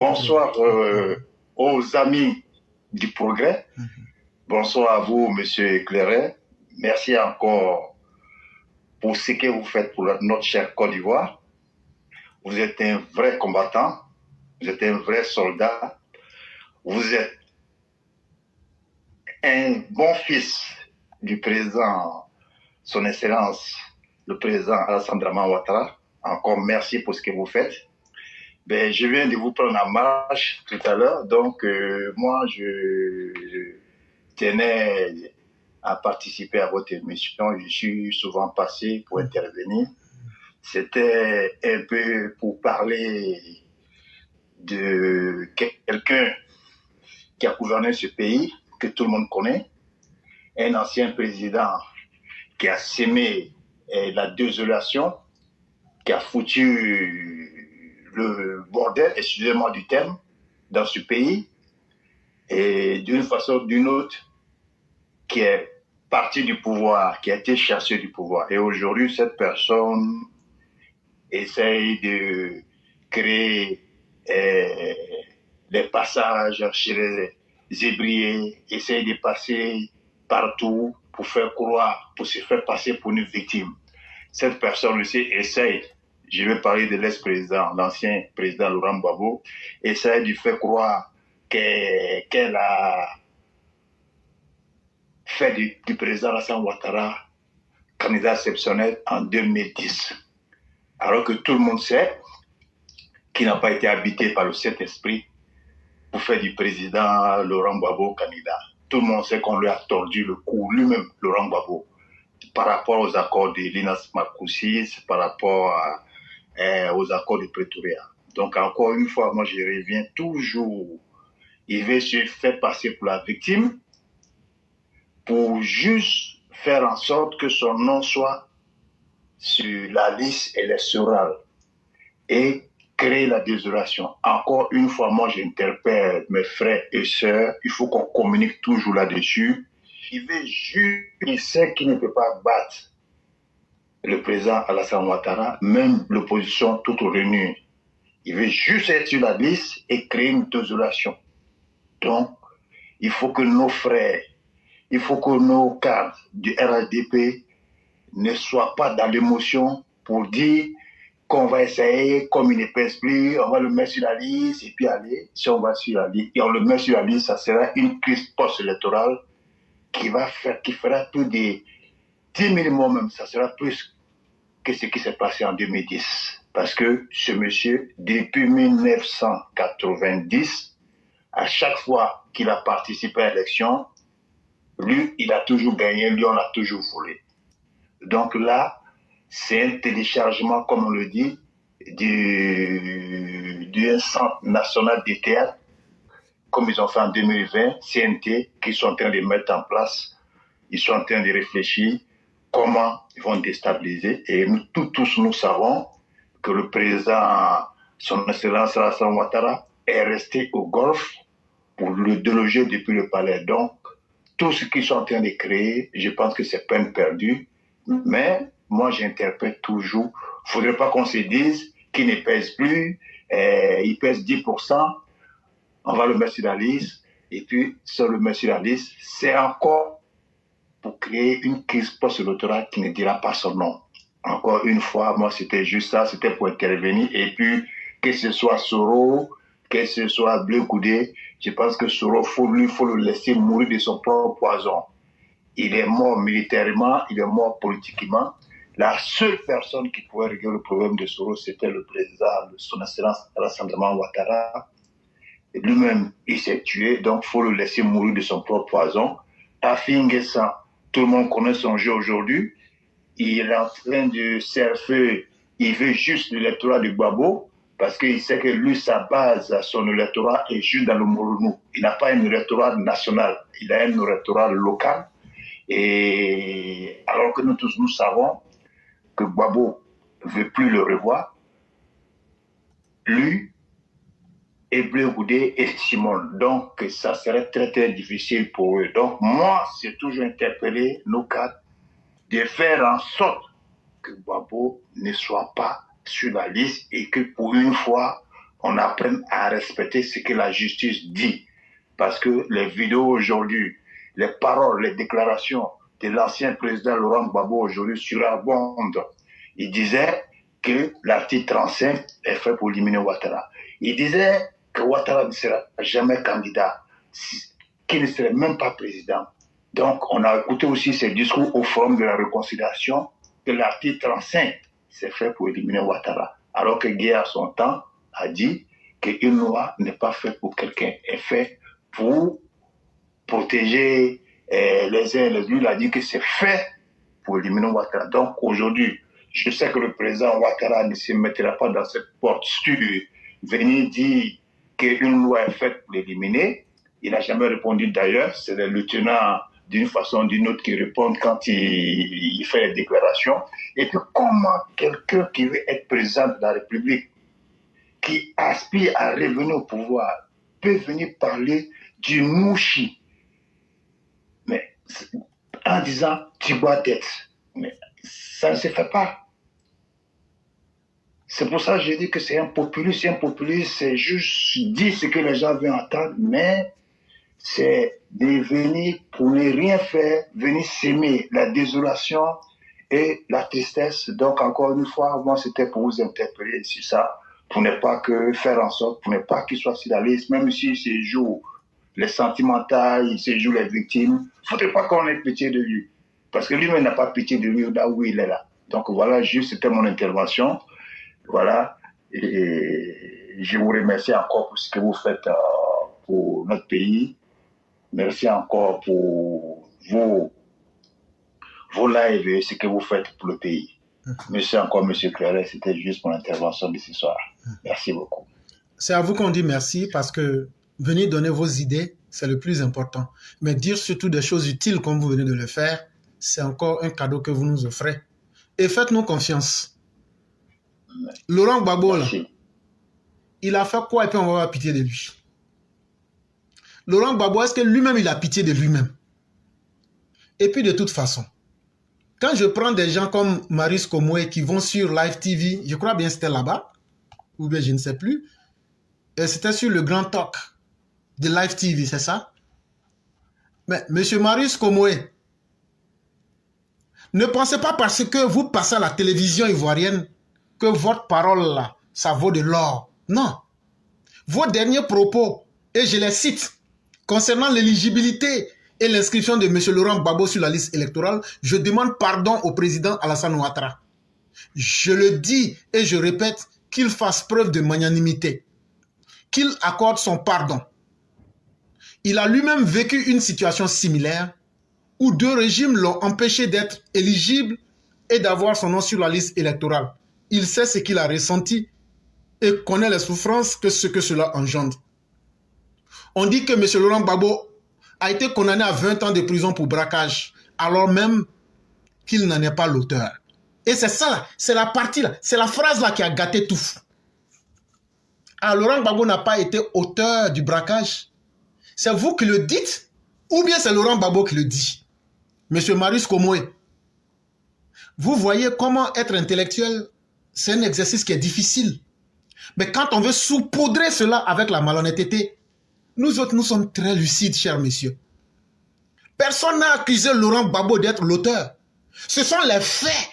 Bonsoir aux amis du progrès. Bonsoir à vous, Monsieur Clairet. Merci encore pour ce que vous faites pour notre chère Côte d'Ivoire. Vous êtes un vrai combattant, vous êtes un vrai soldat, vous êtes un bon fils du président, son Excellence, le président Alassane Dramane Ouattara. Encore merci pour ce que vous faites. Ben, je viens de vous prendre en marche tout à l'heure, donc moi je tenais à participer à votre émission. Je suis souvent passé pour intervenir. C'était un peu pour parler de quelqu'un qui a gouverné ce pays, que tout le monde connaît, un ancien président qui a sémé la désolation, qui a foutu le bordel, excusez-moi du terme, dans ce pays, et d'une façon ou d'une autre, qui est parti du pouvoir, qui a été chassé du pouvoir. Et aujourd'hui, cette personne essaye de créer des passages chez les ébriers, essaye de passer partout pour faire croire, pour se faire passer pour une victime. Cette personne aussi essaye, je vais parler de l'ex-président, l'ancien président Laurent Gbagbo, essaye de faire croire qu'elle a fait du président Alassane Ouattara candidat exceptionnel en 2010. Alors que tout le monde sait qu'il n'a pas été habité par le Saint-Esprit pour faire du président Laurent Gbagbo candidat. Tout le monde sait qu'on lui a tordu le cou, lui-même, Laurent Gbagbo, par rapport aux accords de Linas Marcoussis, par rapport aux accords de Pretoria. Donc encore une fois, moi je reviens toujours, il veut se faire passer pour la victime, pour juste faire en sorte que son nom soit sur la liste électorale et créer la désolation. Encore une fois, moi j'interpelle mes frères et sœurs, il faut qu'on communique toujours là-dessus. Il veut juste, il sait qu'il ne peut pas battre le président Alassane Ouattara, même l'opposition toute réunie. Il veut juste être sur la liste et créer une désolation. Donc, il faut que nos frères, il faut que nos cadres du RHDP ne soient pas dans l'émotion pour dire qu'on va essayer, comme il ne pèse plus, on va le mettre sur la liste et puis aller. Si on va sur la liste et on le met sur la liste, ça sera une crise post-électorale qui fera plus de 10 000 mois même, ça sera plus que ce qui s'est passé en 2010. Parce que ce monsieur, depuis 1990, à chaque fois qu'il a participé à l'élection, lui, il a toujours gagné, lui, on l'a toujours volé. Donc là, c'est un téléchargement, comme on le dit, du Centre national des théâtres, comme ils ont fait en 2020, CNT, qu'ils sont en train de mettre en place. Ils sont en train de réfléchir comment ils vont déstabiliser. Et nous tous, nous savons que le président, son Excellence Alassane Ouattara, est resté au Golfe pour le déloger depuis le palais. Donc, tout ce qu'ils sont en train de créer, je pense que c'est peine perdue. Mais moi, j'interprète toujours, il ne faudrait pas qu'on se dise qu'il ne pèse plus, il pèse 10%, on va le mettre sur la liste, et puis, si on le met sur la liste, c'est encore pour créer une crise post-électorale qui ne dira pas son nom. Encore une fois, moi, c'était juste ça, c'était pour intervenir, et puis, que ce soit Soro, que ce soit Bleu Goudé, je pense que Soro, faut le laisser mourir de son propre poison. Il est mort militairement, il est mort politiquement. La seule personne qui pouvait régler le problème de Soro, c'était le président de son Excellence Alassane Dramane Ouattara. Et lui-même, il s'est tué, donc il faut le laisser mourir de son propre poison. Afi N'Guessan, tout le monde connaît son jeu aujourd'hui. Il est en train de surfer, il veut juste l'électorat du Gbagbo, parce qu'il sait que lui, sa base, son électorat est juste dans le Moronou. Il n'a pas un électorat national, il a un électorat local. Et alors que nous tous, nous savons que Gbagbo ne veut plus le revoir, lui et Bleu Goudé et Simon. Donc, ça serait très, très difficile pour eux. Donc, moi, c'est toujours interpellé nos cadres de faire en sorte que Gbagbo ne soit pas sur la liste et que pour une fois, on apprenne à respecter ce que la justice dit. Parce que les vidéos aujourd'hui, les paroles, les déclarations de l'ancien président Laurent Gbagbo aujourd'hui surabondent. Il disait que l'article 35 est fait pour éliminer Ouattara. Il disait que Ouattara ne sera jamais candidat, qu'il ne serait même pas président. Donc, on a écouté aussi ces discours au Forum de la Réconciliation que l'article 35 c'est fait pour éliminer Ouattara. Alors que Guy, à son temps, a dit qu'une loi n'est pas faite pour quelqu'un, elle est faite pour protéger les uns et les autres. Il a dit que c'est fait pour éliminer Ouattara. Donc aujourd'hui, je sais que le président Ouattara ne se mettra pas dans cette posture, venir dire qu'une loi est faite pour l'éliminer. Il n'a jamais répondu d'ailleurs. C'est les lieutenants d'une façon ou d'une autre qui répondent quand il fait les déclarations. Et puis comment quelqu'un qui veut être président de la République, qui aspire à revenir au pouvoir, peut venir parler du Mouchi, mais en disant tu bois tête. Mais ça ne se fait pas. C'est pour ça que je dis que c'est un populiste. Un populiste, c'est juste dire ce que les gens veulent entendre, mais c'est de venir pour ne rien faire, venir s'aimer la désolation et la tristesse. Donc encore une fois, moi c'était pour vous interpeller sur ça, pour ne pas que faire en sorte, pour ne pas qu'il soit sur la liste, même si c'est jour les sentimentales, il se joue les victimes. Il ne faudrait pas qu'on ait pitié de lui. Parce que lui-même n'a pas pitié de lui là où il est là. Donc voilà, juste c'était mon intervention. Voilà. Et je vous remercie encore pour ce que vous faites pour notre pays. Merci encore pour vos lives et ce que vous faites pour le pays. Merci encore, M. Claret. C'était juste mon intervention de ce soir. Merci beaucoup. C'est à vous qu'on dit merci parce que venir donner vos idées, c'est le plus important. Mais dire surtout des choses utiles comme vous venez de le faire, c'est encore un cadeau que vous nous offrez. Et faites-nous confiance. Laurent Gbagbo, là, il a fait quoi et puis on va avoir pitié de lui? Laurent Gbagbo, est-ce que lui-même il a pitié de lui-même? Et puis de toute façon, quand je prends des gens comme Marius Komoué qui vont sur Live TV, je crois bien c'était là-bas, ou bien je ne sais plus, et c'était sur le Grand Talk de Live TV, c'est ça? Mais M. Marius Komoué, ne pensez pas parce que vous passez à la télévision ivoirienne que votre parole là, ça vaut de l'or. Non. Vos derniers propos, et je les cite, concernant l'éligibilité et l'inscription de M. Laurent Gbagbo sur la liste électorale, je demande pardon au président Alassane Ouattara. Je le dis et je répète qu'il fasse preuve de magnanimité, qu'il accorde son pardon. Il a lui-même vécu une situation similaire où deux régimes l'ont empêché d'être éligible et d'avoir son nom sur la liste électorale. Il sait ce qu'il a ressenti et connaît les souffrances que cela engendre. On dit que M. Laurent Gbagbo a été condamné à 20 ans de prison pour braquage, alors même qu'il n'en est pas l'auteur. Et c'est ça, c'est la partie là, c'est la phrase là qui a gâté tout. Alors Laurent Gbagbo n'a pas été auteur du braquage. C'est vous qui le dites, ou bien c'est Laurent Gbagbo qui le dit? Monsieur Marius Komoué, vous voyez comment être intellectuel, c'est un exercice qui est difficile. Mais quand on veut saupoudrer cela avec la malhonnêteté, nous autres, nous sommes très lucides, chers messieurs. Personne n'a accusé Laurent Gbagbo d'être l'auteur. Ce sont les faits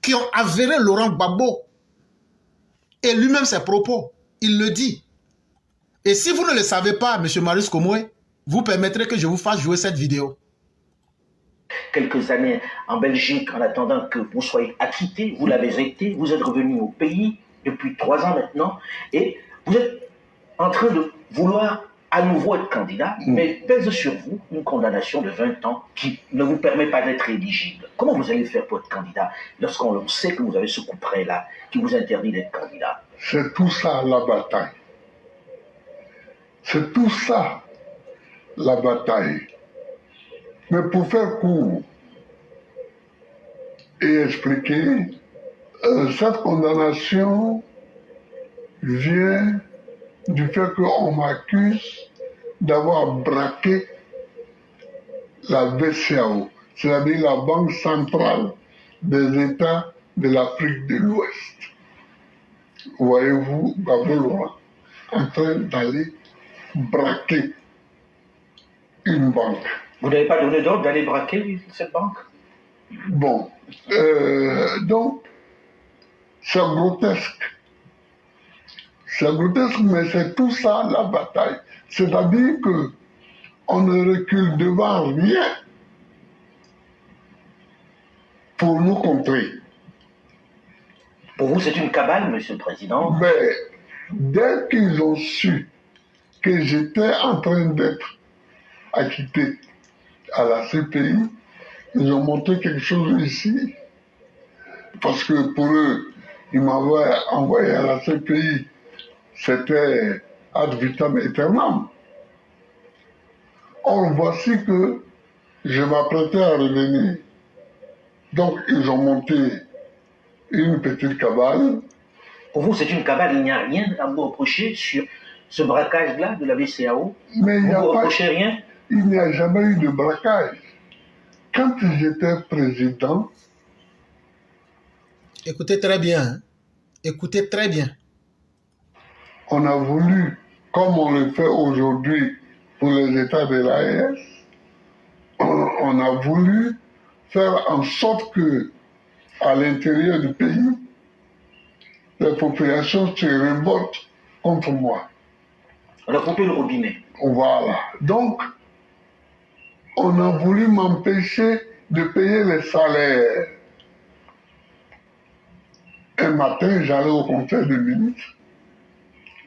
qui ont avéré Laurent Gbagbo. Et lui-même, ses propos, il le dit. Et si vous ne le savez pas, M. Marius Komoué, vous permettrez que je vous fasse jouer cette vidéo. Quelques années en Belgique, en attendant que vous soyez acquitté, vous l'avez été, vous êtes revenu au pays depuis 3 ans maintenant, et vous êtes en train de vouloir à nouveau être candidat, mais pèse sur vous une condamnation de 20 ans qui ne vous permet pas d'être éligible. Comment vous allez faire pour être candidat lorsqu'on sait que vous avez ce coup près-là qui vous interdit d'être candidat? C'est tout ça la bataille. C'est tout ça la bataille. Mais pour faire court et expliquer, cette condamnation vient du fait qu'on m'accuse d'avoir braqué la BCEAO, c'est-à-dire la Banque centrale des États de l'Afrique de l'Ouest. voyez-vous Gbagbo Laurent en train d'aller braquer une banque. Vous n'avez pas donné d'ordre d'aller braquer cette banque? Bon, donc, c'est grotesque. C'est grotesque, mais c'est tout ça la bataille. C'est-à-dire que on ne recule devant rien pour nous contrer. Pour vous, c'est une cabale, Monsieur le Président? Mais dès qu'ils ont su que j'étais en train d'être acquitté à la CPI, ils ont monté quelque chose ici. Parce que pour eux, ils m'avaient envoyé à la CPI, c'était ad vitam aeternam. Or, voici que je m'apprêtais à revenir. Donc, ils ont monté une petite cabale. Pour vous, c'est une cabale, il n'y a rien à vous reprocher sur ce braquage-là de la BCEAO? Mais vous ne reprochez rien? Il n'y a jamais eu de braquage. Quand j'étais président... Écoutez très bien. Hein? Écoutez très bien. On a voulu, comme on le fait aujourd'hui pour les États de l'AES, on a voulu faire en sorte que, à l'intérieur du pays, les populations se révoltent contre moi. On a coupé le robinet. Voilà. Donc, on a voulu m'empêcher de payer les salaires. Un matin, j'allais au conseil des ministres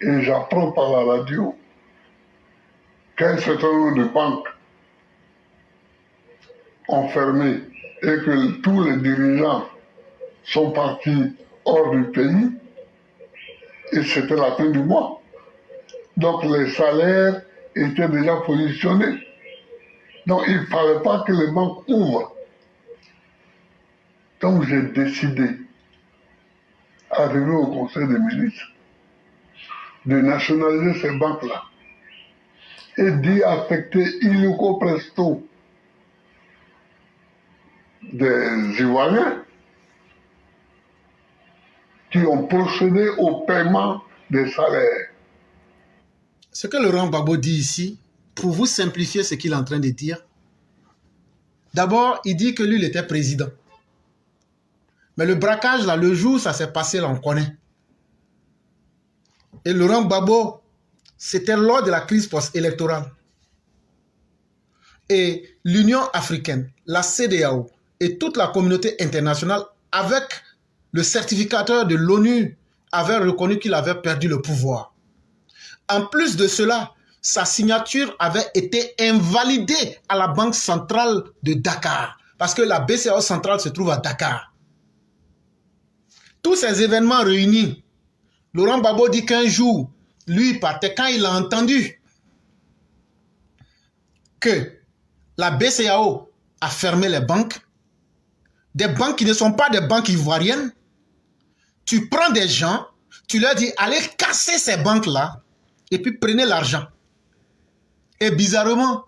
et j'apprends par la radio qu'un certain nombre de banques ont fermé et que tous les dirigeants sont partis hors du pays et c'était la fin du mois. Donc les salaires étaient déjà positionnés. Donc il ne fallait pas que les banques ouvrent. Donc j'ai décidé, arrivé au conseil des ministres, de nationaliser ces banques-là et d'y affecter illico presto des Ivoiriens qui ont procédé au paiement des salaires. Ce que Laurent Gbagbo dit ici, pour vous simplifier ce qu'il est en train de dire, d'abord, il dit que lui, il était président. Mais le braquage, là, le jour où ça s'est passé, là, on connaît. Et Laurent Gbagbo, c'était lors de la crise post-électorale. Et l'Union africaine, la CEDEAO et toute la communauté internationale, avec le certificateur de l'ONU, avaient reconnu qu'il avait perdu le pouvoir. En plus de cela, sa signature avait été invalidée à la Banque centrale de Dakar, parce que la BCEAO centrale se trouve à Dakar. Tous ces événements réunis, Laurent Gbagbo dit qu'un jour, lui partait quand il a entendu que la BCEAO a fermé les banques, des banques qui ne sont pas des banques ivoiriennes. Tu prends des gens, tu leur dis allez casser ces banques-là et puis prenez l'argent. Et bizarrement,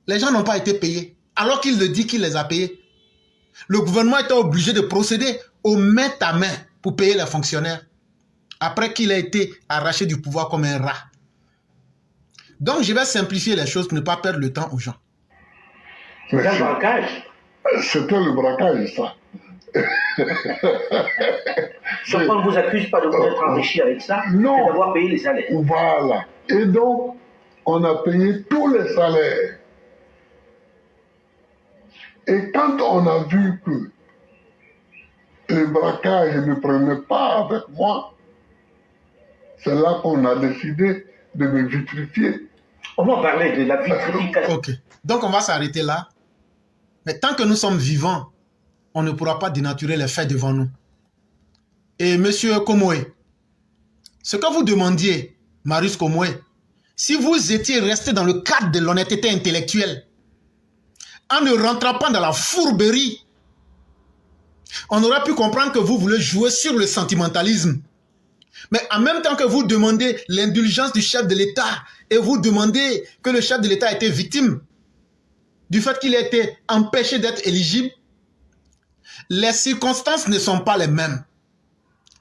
les gens n'ont pas été payés alors qu'il le dit qu'il les a payés. Le gouvernement était obligé de procéder au main à main pour payer les fonctionnaires après qu'il ait été arraché du pouvoir comme un rat. Donc je vais simplifier les choses pour ne pas perdre le temps aux gens. C'est un braquage. C'était le braquage, ça. Donc on ne vous accuse pas de vous être enrichi avec ça, non, d'avoir payé les salaires. Voilà. Et donc, on a payé tous les salaires. Et quand on a vu que le braquage ne prenait pas avec moi, c'est là qu'on a décidé de me vitrifier. On va parler de la vitrification. Ok. Donc on va s'arrêter là. Mais tant que nous sommes vivants, on ne pourra pas dénaturer les faits devant nous. Et monsieur Komoé, ce que vous demandiez, Marius Komoé, si vous étiez resté dans le cadre de l'honnêteté intellectuelle, en ne rentrant pas dans la fourberie, on aurait pu comprendre que vous voulez jouer sur le sentimentalisme. Mais en même temps que vous demandez l'indulgence du chef de l'État et vous demandez que le chef de l'État ait été victime du fait qu'il a été empêché d'être éligible, les circonstances ne sont pas les mêmes.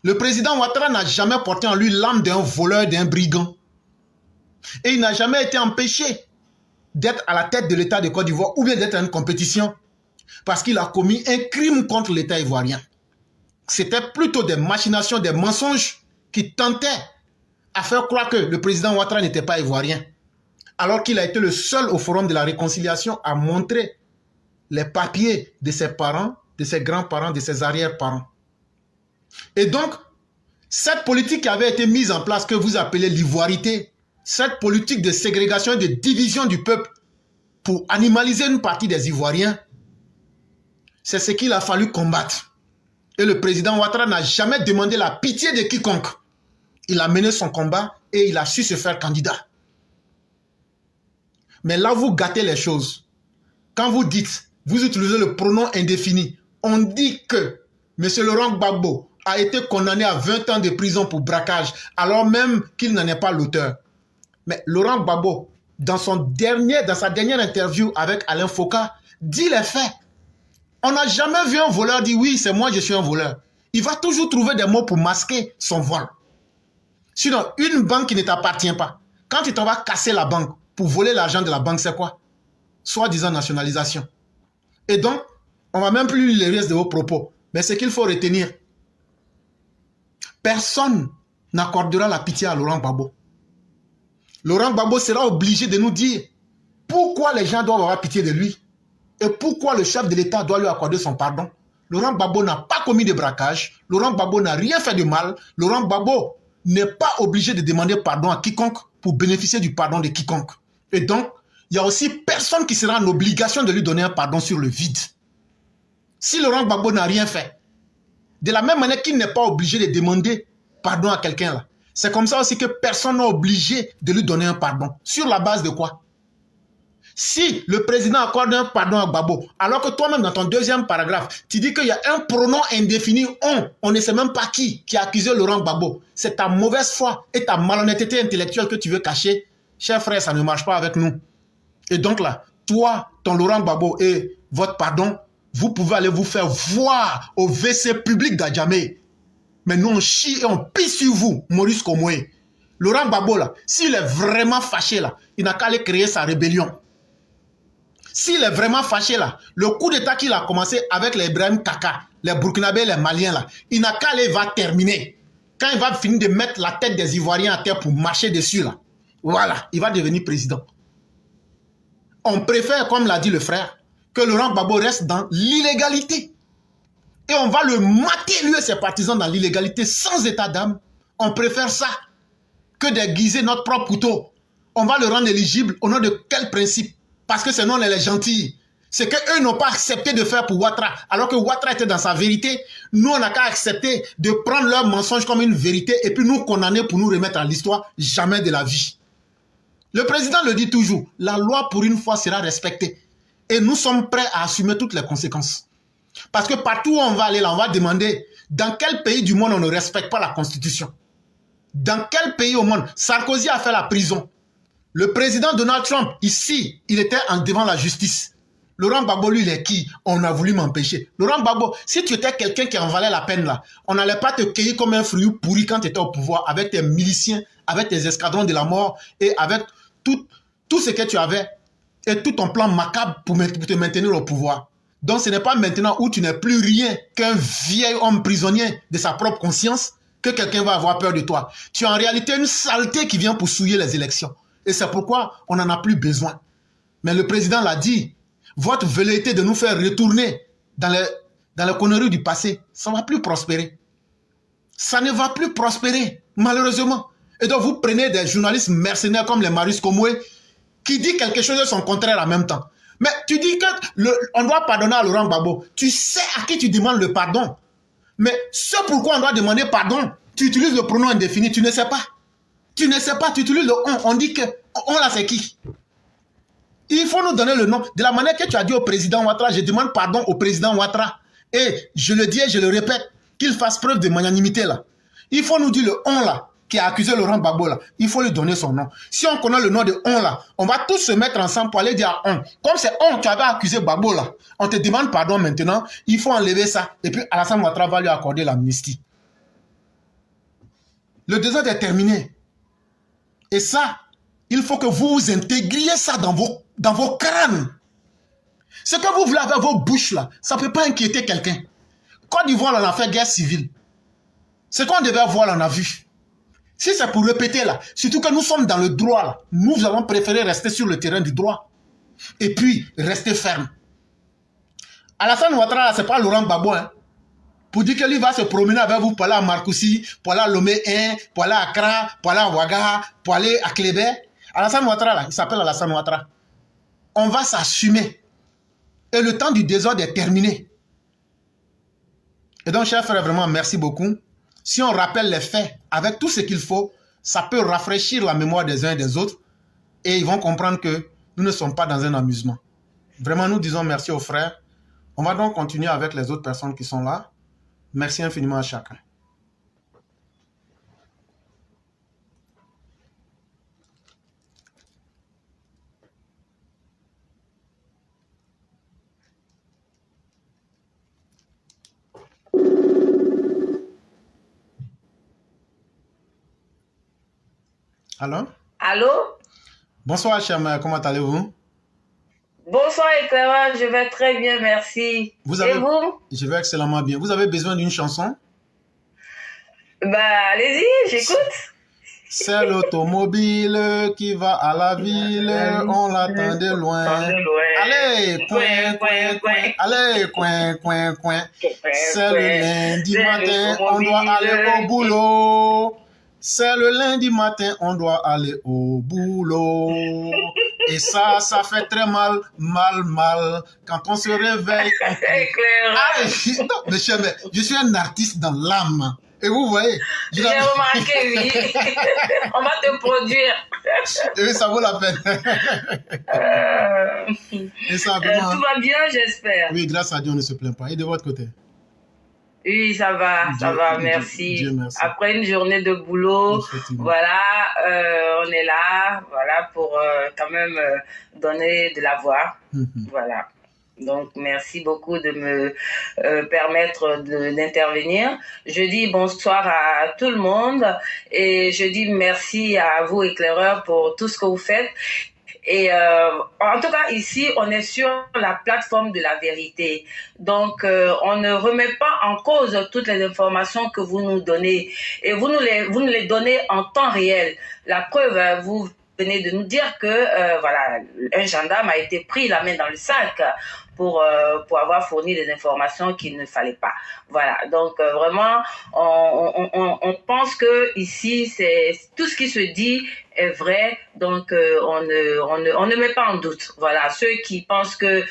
Le président Ouattara n'a jamais porté en lui l'âme d'un voleur, d'un brigand. Et il n'a jamais été empêché d'être à la tête de l'État de Côte d'Ivoire ou bien d'être en compétition parce qu'il a commis un crime contre l'État ivoirien. C'était plutôt des machinations, des mensonges qui tentaient à faire croire que le président Ouattara n'était pas ivoirien. Alors qu'il a été le seul au Forum de la Réconciliation à montrer les papiers de ses parents, de ses grands-parents, de ses arrière-parents. Et donc, cette politique qui avait été mise en place, que vous appelez l'ivoirité, cette politique de ségrégation et de division du peuple pour animaliser une partie des Ivoiriens, c'est ce qu'il a fallu combattre. Et le président Ouattara n'a jamais demandé la pitié de quiconque. Il a mené son combat et il a su se faire candidat. Mais là, vous gâtez les choses. Quand vous dites, vous utilisez le pronom indéfini, on dit que M. Laurent Gbagbo a été condamné à 20 ans de prison pour braquage, alors même qu'il n'en est pas l'auteur. Mais Laurent Gbagbo, dans sa dernière interview avec Alain Foucault, dit les faits. On n'a jamais vu un voleur dire oui, c'est moi, je suis un voleur. Il va toujours trouver des mots pour masquer son vol. Sinon, une banque qui ne t'appartient pas, quand tu t'en vas casser la banque pour voler l'argent de la banque, c'est quoi? Soi-disant nationalisation. Et donc, on ne va même plus lire les restes de vos propos. Mais ce qu'il faut retenir, personne n'accordera la pitié à Laurent Gbagbo. Laurent Gbagbo sera obligé de nous dire pourquoi les gens doivent avoir pitié de lui et pourquoi le chef de l'État doit lui accorder son pardon. Laurent Gbagbo n'a pas commis de braquage. Laurent Gbagbo n'a rien fait de mal. Laurent Gbagbo n'est pas obligé de demander pardon à quiconque pour bénéficier du pardon de quiconque. Et donc, il n'y a aussi personne qui sera en obligation de lui donner un pardon sur le vide. Si Laurent Gbagbo n'a rien fait, de la même manière qu'il n'est pas obligé de demander pardon à quelqu'un là, c'est comme ça aussi que personne n'est obligé de lui donner un pardon. Sur la base de quoi? Si le président accorde un pardon à Gbagbo, alors que toi-même dans ton deuxième paragraphe, tu dis qu'il y a un pronom indéfini, on ne sait même pas qui a accusé Laurent Gbagbo. C'est ta mauvaise foi et ta malhonnêteté intellectuelle que tu veux cacher. Cher frère, ça ne marche pas avec nous. Et donc là, toi, ton Laurent Gbagbo et votre pardon, vous pouvez aller vous faire voir au WC public d'Adjamé. Mais nous, on chie et on pisse sur vous, Maurice Komoué. Laurent Gbagbo, là, s'il est vraiment fâché, là, il n'a qu'à aller créer sa rébellion. S'il est vraiment fâché, là, le coup d'état qu'il a commencé avec les Ibrahim Kaka, les Burkinabés, les Maliens, là, il n'a qu'à aller, il va terminer. Quand il va finir de mettre la tête des Ivoiriens à terre pour marcher dessus, là, voilà, il va devenir président. On préfère, comme l'a dit le frère, que Laurent Gbagbo reste dans l'illégalité. Et on va le mater, lui et ses partisans, dans l'illégalité sans état d'âme. On préfère ça que d'aiguiser notre propre couteau. On va le rendre éligible au nom de quel principe? Parce que sinon on est les gentils. C'est qu'eux n'ont pas accepté de faire pour Ouattara. Alors que Ouattara était dans sa vérité, nous on n'a qu'à accepter de prendre leur mensonge comme une vérité et puis nous condamner pour nous remettre à l'histoire, jamais de la vie. Le président le dit toujours, la loi pour une fois sera respectée. Et nous sommes prêts à assumer toutes les conséquences. Parce que partout où on va aller, là, on va demander dans quel pays du monde on ne respecte pas la Constitution. Dans quel pays au monde? Sarkozy a fait la prison. Le président Donald Trump, ici, il était devant la justice. Laurent Gbagbo, lui, il est qui? On a voulu m'empêcher. Laurent Gbagbo, si tu étais quelqu'un qui en valait la peine, là, on n'allait pas te cueillir comme un fruit pourri quand tu étais au pouvoir, avec tes miliciens, avec tes escadrons de la mort et avec tout ce que tu avais et tout ton plan macabre pour te maintenir au pouvoir. Donc ce n'est pas maintenant où tu n'es plus rien qu'un vieil homme prisonnier de sa propre conscience que quelqu'un va avoir peur de toi. Tu es en réalité une saleté qui vient pour souiller les élections. Et c'est pourquoi on n'en a plus besoin. Mais le président l'a dit, votre velléité de nous faire retourner dans les conneries du passé, ça ne va plus prospérer. Ça ne va plus prospérer, malheureusement. Et donc vous prenez des journalistes mercenaires comme les Maurice Komoué qui disent quelque chose de son contraire en même temps. Mais tu dis qu'on doit pardonner à Laurent Gbagbo. Tu sais à qui tu demandes le pardon. Mais ce pourquoi on doit demander pardon, tu utilises le pronom indéfini, tu ne sais pas. Tu ne sais pas, tu utilises le on. On dit que on là c'est qui? Il faut nous donner le nom. De la manière que tu as dit au président Ouattara, je demande pardon au président Ouattara. Et je le dis et je le répète, qu'il fasse preuve de magnanimité là. Il faut nous dire le on là, qui a accusé Laurent Gbagbo là. Il faut lui donner son nom. Si on connaît le nom de on là, on va tous se mettre ensemble pour aller dire à on. Comme c'est on qui avait accusé Gbagbo là, on te demande pardon maintenant, il faut enlever ça. Et puis Alassane Ouattara va lui accorder l'amnistie. Le désordre est terminé. Et ça, il faut que vous intégriez ça dans vos crânes. Ce que vous voulez avec vos bouches là, ça ne peut pas inquiéter quelqu'un. Côte d'Ivoire, on a fait guerre civile. Ce qu'on devait voir, on a vu. Si c'est pour répéter là, surtout que nous sommes dans le droit là, nous avons préféré rester sur le terrain du droit. Et puis, rester ferme. Alassane Ouattara, ce n'est pas Laurent Gbagbo, hein. Pour dire que lui va se promener avec vous pour aller à Marcoussis, pour aller à Lomé 1, pour aller à Accra, pour aller à Ouaga, pour aller à Kléber. Alassane Ouattara, là, il s'appelle Alassane Ouattara. On va s'assumer. Et le temps du désordre est terminé. Et donc, chers frères, vraiment, merci beaucoup. Si on rappelle les faits avec tout ce qu'il faut, ça peut rafraîchir la mémoire des uns et des autres. Et ils vont comprendre que nous ne sommes pas dans un amusement. Vraiment, nous disons merci aux frères. On va donc continuer avec les autres personnes qui sont là. Merci infiniment à chacun. Allô? Allô? Bonsoir, chère mère. Comment allez-vous? Bonsoir, éclaireur. Je vais très bien, merci. Et vous? Je vais excellemment bien. Vous avez besoin d'une chanson? Bah, allez-y, j'écoute. C'est l'automobile qui va à la ville, on l'attend de loin. Allez, coin, coin, coin. Allez, coin, coin, coin. C'est le lundi matin, on doit aller au boulot. C'est le lundi matin, on doit aller au boulot. Et ça fait très mal, mal. Quand on se réveille. Non, monsieur, mais je suis un artiste dans l'âme. Et vous voyez. J'ai remarqué, oui. On va te produire. Et ça vaut la peine. Et ça, vraiment, tout va bien, j'espère. Oui, grâce à Dieu, on ne se plaint pas. Et de votre côté? Oui, ça va, merci. Dieu merci. Après une journée de boulot, voilà, on est là, voilà, pour quand même donner de la voix, voilà. Donc, merci beaucoup de me permettre d'intervenir. Je dis bonsoir à tout le monde et je dis merci à vous, éclaireurs, pour tout ce que vous faites. Et en tout cas, ici, on est sur la plateforme de la vérité. Donc, on ne remet pas en cause toutes les informations que vous nous donnez. Et vous nous les donnez en temps réel. La preuve, vous venez de nous dire que voilà, un gendarme a été pris la main dans le sac pour avoir fourni des informations qu'il ne fallait pas. Voilà, donc vraiment, on pense que ici, c'est tout ce qui se dit est vrai, donc on ne met pas en doute. Voilà, ceux qui pensent que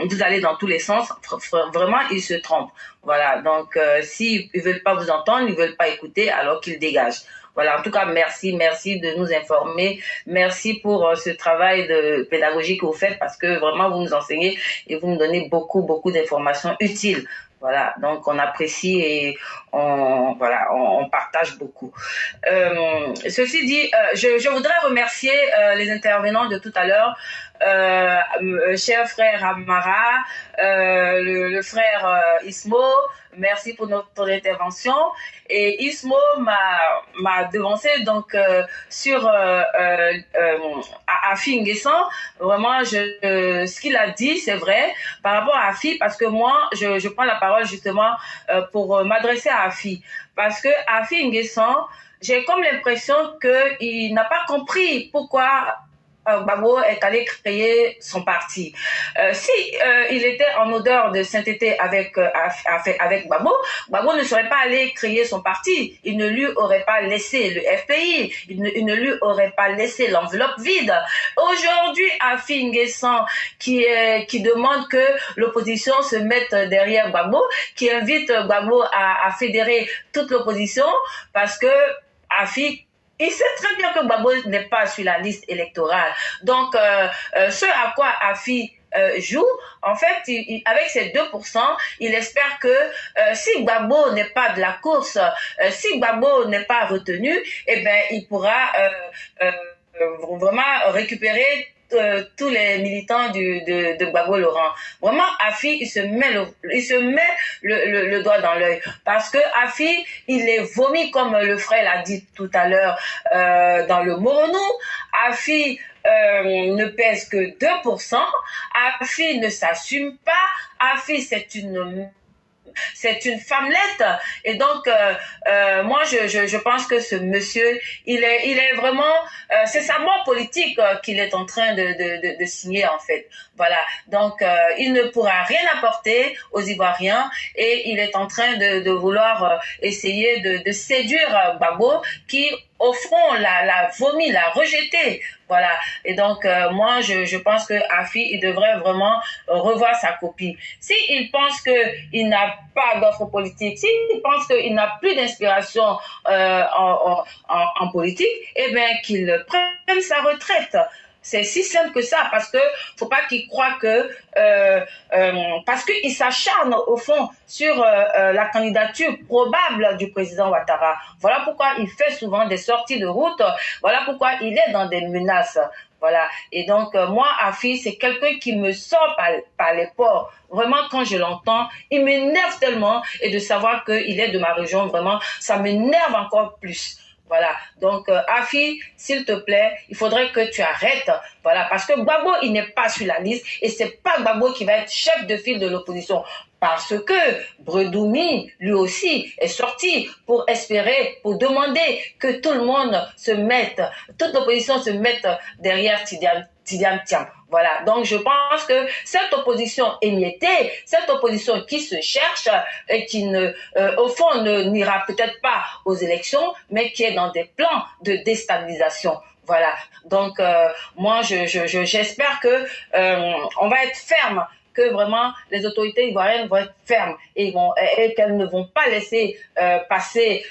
vous allez dans tous les sens, vraiment, ils se trompent. Voilà, donc s'ils ne veulent pas vous entendre, ils ne veulent pas écouter, alors qu'ils dégagent. Voilà, en tout cas, merci de nous informer. Merci pour ce travail de pédagogie que vous faites parce que vraiment, vous nous enseignez et vous nous donnez beaucoup d'informations utiles. Voilà, donc on apprécie et on partage beaucoup. Ceci dit, je voudrais remercier les intervenants de tout à l'heure. Cher frère Amara, le frère Ismo, merci pour ton intervention. Et Ismo m'a devancé donc sur Afi Nguessan. Vraiment, ce qu'il a dit, c'est vrai par rapport à Afi, parce que moi, je prends la parole justement pour m'adresser à Afi, parce que Afi Nguessan, j'ai comme l'impression qu'il n'a pas compris pourquoi Gbagbo est allé créer son parti. Si il était en odeur de sainteté avec Gbagbo, Gbagbo ne serait pas allé créer son parti. Il ne lui aurait pas laissé le FPI. Il ne lui aurait pas laissé l'enveloppe vide. Aujourd'hui, Afi Nguessan qui demande que l'opposition se mette derrière Gbagbo, qui invite Gbagbo à fédérer toute l'opposition parce que Afi, il sait très bien que Gbagbo n'est pas sur la liste électorale. Donc, ce à quoi Afi joue, en fait, avec ces 2%, il espère que si Gbagbo n'est pas de la course, si Gbagbo n'est pas retenu, eh ben, il pourra vraiment récupérer tous les militants de Gbagbo Laurent. Vraiment, Afi, il se met le doigt dans l'œil. Parce que Afi, il est vomi, comme le frère l'a dit tout à l'heure, dans le Moronou. Afi ne pèse que 2%. Afi ne s'assume pas. Afi, c'est une femmelette. Et donc, moi, je pense que ce monsieur, il est vraiment, c'est sa mort politique qu'il est en train de signer, en fait. Voilà. Donc, il ne pourra rien apporter aux Ivoiriens et il est en train de vouloir essayer de séduire Gbagbo qui, au fond, l'a vomi, l'a rejeté. Voilà. Et donc, moi, je pense que Afi, il devrait vraiment revoir sa copie. S'il pense qu'il n'a pas d'offre politique, s'il pense qu'il n'a plus d'inspiration en politique, eh bien, qu'il prenne sa retraite. C'est si simple que ça, parce que faut pas qu'il croie que parce qu'il s'acharne au fond sur la candidature probable du président Ouattara. Voilà pourquoi il fait souvent des sorties de route. Voilà pourquoi il est dans des menaces. Voilà. Et donc moi, Afi, c'est quelqu'un qui me sort par les pores. Vraiment, quand je l'entends, il m'énerve tellement, et de savoir qu'il est de ma région, vraiment, ça m'énerve encore plus. Voilà. Donc, Afi, s'il te plaît, il faudrait que tu arrêtes. Voilà. Parce que Gbagbo, il n'est pas sur la liste et c'est pas Gbagbo qui va être chef de file de l'opposition. Parce que Bredoumi, lui aussi, est sorti pour espérer, pour demander que tout le monde se mette, toute l'opposition se mette derrière Tidiane Thiam. Voilà. Donc, je pense que cette opposition émiettée, cette opposition qui se cherche et qui au fond, n'ira peut-être pas aux élections, mais qui est dans des plans de déstabilisation. Voilà. Donc, moi, j'espère que on va être ferme, que vraiment les autorités ivoiriennes vont être fermes et qu'elles ne vont pas laisser passer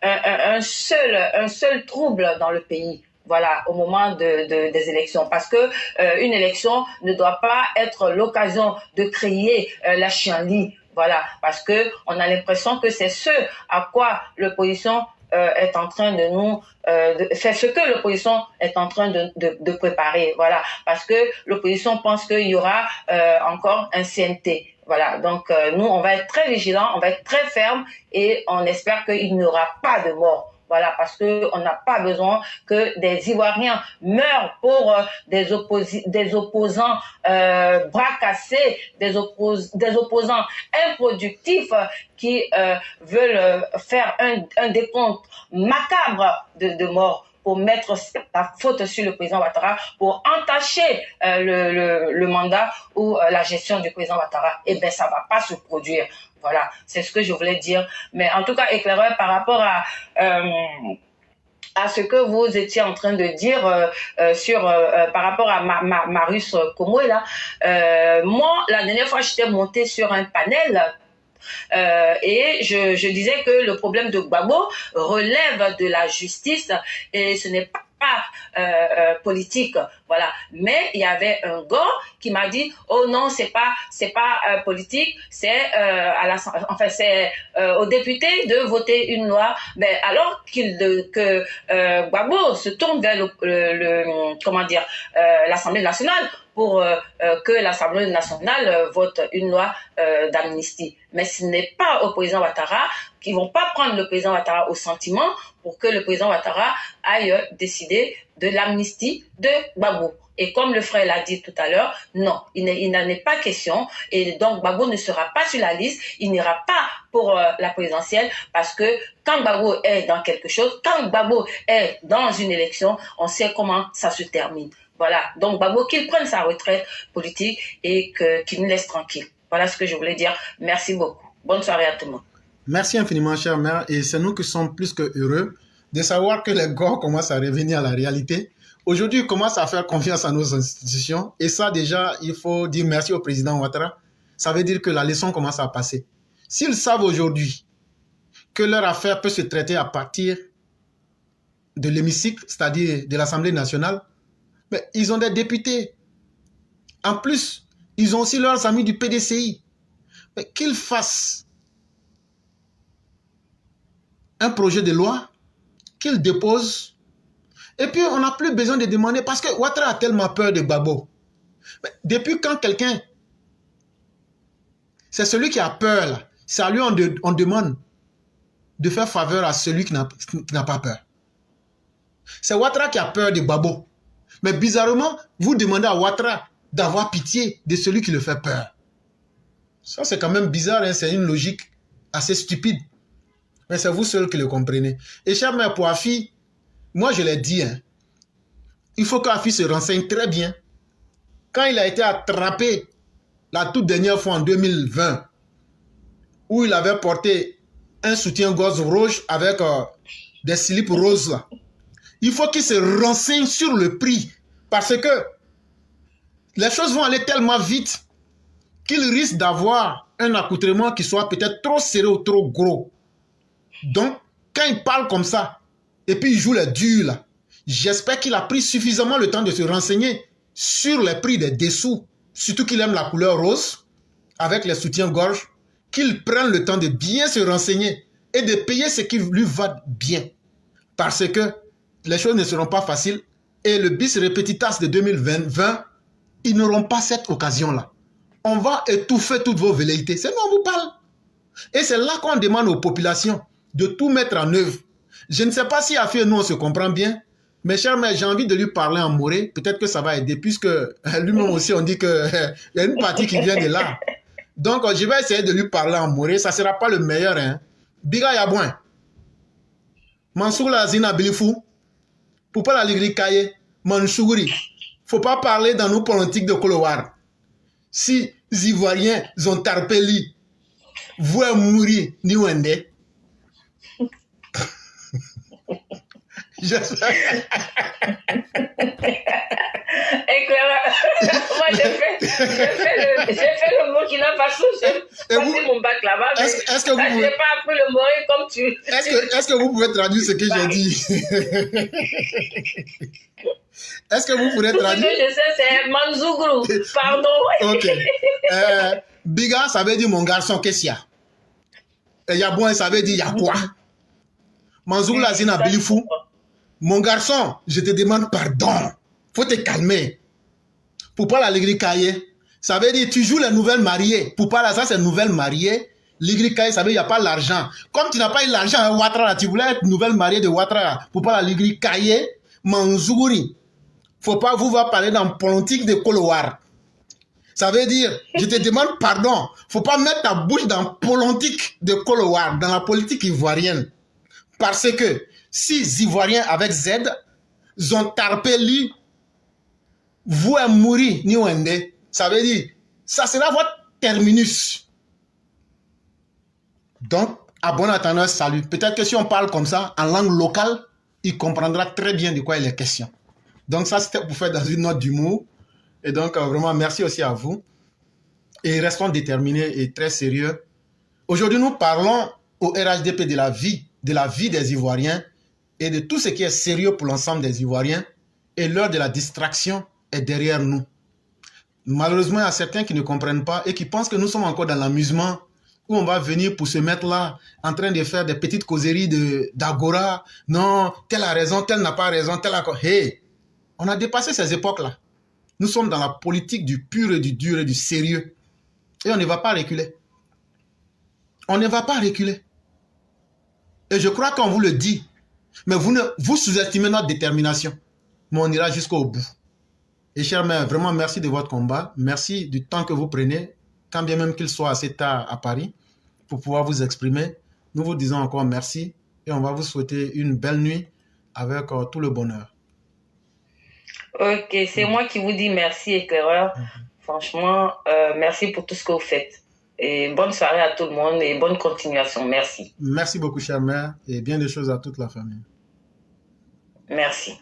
un seul trouble dans le pays. Voilà, au moment des élections, parce que une élection ne doit pas être l'occasion de créer la chienlit. Voilà, parce que on a l'impression que c'est ce à quoi l'opposition est en train de nous, c'est ce que l'opposition est en train de préparer. Voilà, parce que l'opposition pense qu'il y aura encore un CNT. Voilà, donc nous, on va être très vigilants, on va être très fermes et on espère qu'il n'y aura pas de mort. Voilà, parce qu'on n'a pas besoin que des Ivoiriens meurent pour des opposants bras cassés, des opposants improductifs qui veulent faire un décompte macabre de morts pour mettre la faute sur le président Ouattara, pour entacher le mandat ou la gestion du président Ouattara. Eh bien, ça va pas se produire. Voilà, c'est ce que je voulais dire. Mais en tout cas, éclaireur par rapport à ce que vous étiez en train de dire par rapport à Marius Komoé, là. Moi, la dernière fois, j'étais montée sur un panel et je disais que le problème de Gbagbo relève de la justice et ce n'est pas politique, voilà. Mais il y avait un gars qui m'a dit, oh non, c'est pas politique, c'est c'est aux députés de voter une loi. Mais alors que Gbagbo se tourne vers l'Assemblée nationale pour que l'Assemblée nationale vote une loi d'amnistie. Mais ce n'est pas au président Ouattara qui vont pas prendre le président Ouattara au sentiment pour que le président Ouattara aille décider de l'amnistie de Gbagbo. Et comme le frère l'a dit tout à l'heure, non, il n'en est pas question. Et donc, Gbagbo ne sera pas sur la liste. Il n'ira pas pour la présidentielle parce que quand Gbagbo est dans quelque chose, quand Gbagbo est dans une élection, on sait comment ça se termine. Voilà. Donc, Gbagbo, qu'il prenne sa retraite politique et qu'il nous laisse tranquille. Voilà ce que je voulais dire. Merci beaucoup. Bonne soirée à tout le monde. Merci infiniment, chère mère. Et c'est nous qui sommes plus que heureux de savoir que les gars commencent à revenir à la réalité. Aujourd'hui, ils commencent à faire confiance à nos institutions. Et ça, déjà, il faut dire merci au président Ouattara. Ça veut dire que la leçon commence à passer. S'ils savent aujourd'hui que leur affaire peut se traiter à partir de l'hémicycle, c'est-à-dire de l'Assemblée nationale, mais ils ont des députés. En plus, ils ont aussi leurs amis du PDCI. Mais qu'ils fassent un projet de loi, qu'ils déposent Et puis, on n'a plus besoin de demander parce que Ouattara a tellement peur de Gbagbo. Mais depuis quand quelqu'un, c'est celui qui a peur, là, c'est à lui on demande de faire faveur à celui qui n'a pas peur. C'est Ouattara qui a peur de Gbagbo. Mais bizarrement, vous demandez à Ouattara d'avoir pitié de celui qui le fait peur. Ça, c'est quand même bizarre, hein? C'est une logique assez stupide. Mais c'est vous seul qui le comprenez. Et cher mère, pour Afi, moi je l'ai dit, hein, il faut qu'Afi se renseigne très bien. Quand il a été attrapé la toute dernière fois en 2020, où il avait porté un soutien-gorge rouge avec des slips roses, là, il faut qu'il se renseigne sur le prix. Parce que les choses vont aller tellement vite qu'il risque d'avoir un accoutrement qui soit peut-être trop serré ou trop gros. Donc, quand il parle comme ça, et puis il joue les durs là, j'espère qu'il a pris suffisamment le temps de se renseigner sur les prix des dessous, surtout qu'il aime la couleur rose, avec les soutiens-gorge, qu'il prenne le temps de bien se renseigner et de payer ce qui lui va bien. Parce que les choses ne seront pas faciles et le bis repetitas de 2020, ils n'auront pas cette occasion-là. On va étouffer toutes vos velléités. C'est nous, on vous parle. Et c'est là qu'on demande aux populations de tout mettre en œuvre. Je ne sais pas si Afi et nous, on se comprend bien, mais cher mère, j'ai envie de lui parler en moré. Peut-être que ça va aider, puisque lui-même aussi, on dit qu'il y a une partie qui vient de là. Donc, je vais essayer de lui parler en moré. Ça ne sera pas le meilleur. Hein. Biga Yabouin. Mansour la Zina Bilifou. Pour pas la ligri kaye. Manchouri. Faut pas parler dans nos politiques de Kolowar. Si les Ivoiriens ont tarpeli, vous mourir, ni wende. J'espère. Moi, j'ai fait le mot qui n'a pas souci. J'ai passé mon bac là-bas, mais est-ce que vous je n'ai pas appris le mot comme tu... Est-ce que vous pouvez traduire ce que j'ai dit? Est-ce que vous pourrez traduire? Ce que je sais, c'est Manzougrou. Pardon. Ok. Biga, ça veut dire mon garçon, qu'est-ce qu'il y a? Et Yabouin, ça veut dire y'a quoi? Manzougrou la zina bilifou. Mon garçon, je te demande pardon. Faut te calmer. Pour pas la ligrikaye, ça veut dire tu joues les nouvelles mariées. Pour pas la ça, c'est nouvelle mariée. Ligrikaye, ça veut dire il n'y a pas l'argent. Comme tu n'as pas eu l'argent à Ouattara, tu voulais être nouvelle mariée de Ouattara. Pour pas la ligrikaye, Manzouri. Faut pas vous voir parler dans politique de Kolowar. Ça veut dire, je te demande pardon. Faut pas mettre ta bouche dans politique de Kolowar, dans la politique ivoirienne. Parce que si les Ivoiriens avec Z ont tarpé lui, vous êtes mourir ni wende, ça veut dire, ça sera votre terminus. Donc, à bon entendeur, salut. Peut-être que si on parle comme ça, en langue locale, il comprendra très bien de quoi il est question. Donc ça, c'était pour faire dans une note d'humour. Et donc, vraiment, merci aussi à vous. Et restons déterminés et très sérieux. Aujourd'hui, nous parlons au RHDP de la vie des Ivoiriens et de tout ce qui est sérieux pour l'ensemble des Ivoiriens. Et l'heure de la distraction est derrière nous. Malheureusement, il y a certains qui ne comprennent pas et qui pensent que nous sommes encore dans l'amusement où on va venir pour se mettre là en train de faire des petites causeries d'agora. Non, tel a raison, tel n'a pas raison, tel a... Hey, on a dépassé ces époques-là. Nous sommes dans la politique du pur et du dur et du sérieux. Et on ne va pas reculer. On ne va pas reculer. Et je crois qu'on vous le dit. Mais vous sous-estimez notre détermination. Mais on ira jusqu'au bout. Et chers mères, vraiment merci de votre combat. Merci du temps que vous prenez, quand bien même qu'il soit assez tard à Paris, pour pouvoir vous exprimer. Nous vous disons encore merci. Et on va vous souhaiter une belle nuit avec tout le bonheur. Ok, c'est moi qui vous dis merci, éclaireur. Franchement, merci pour tout ce que vous faites. Et bonne soirée à tout le monde et bonne continuation. Merci. Merci beaucoup, chère mère, et bien des choses à toute la famille. Merci.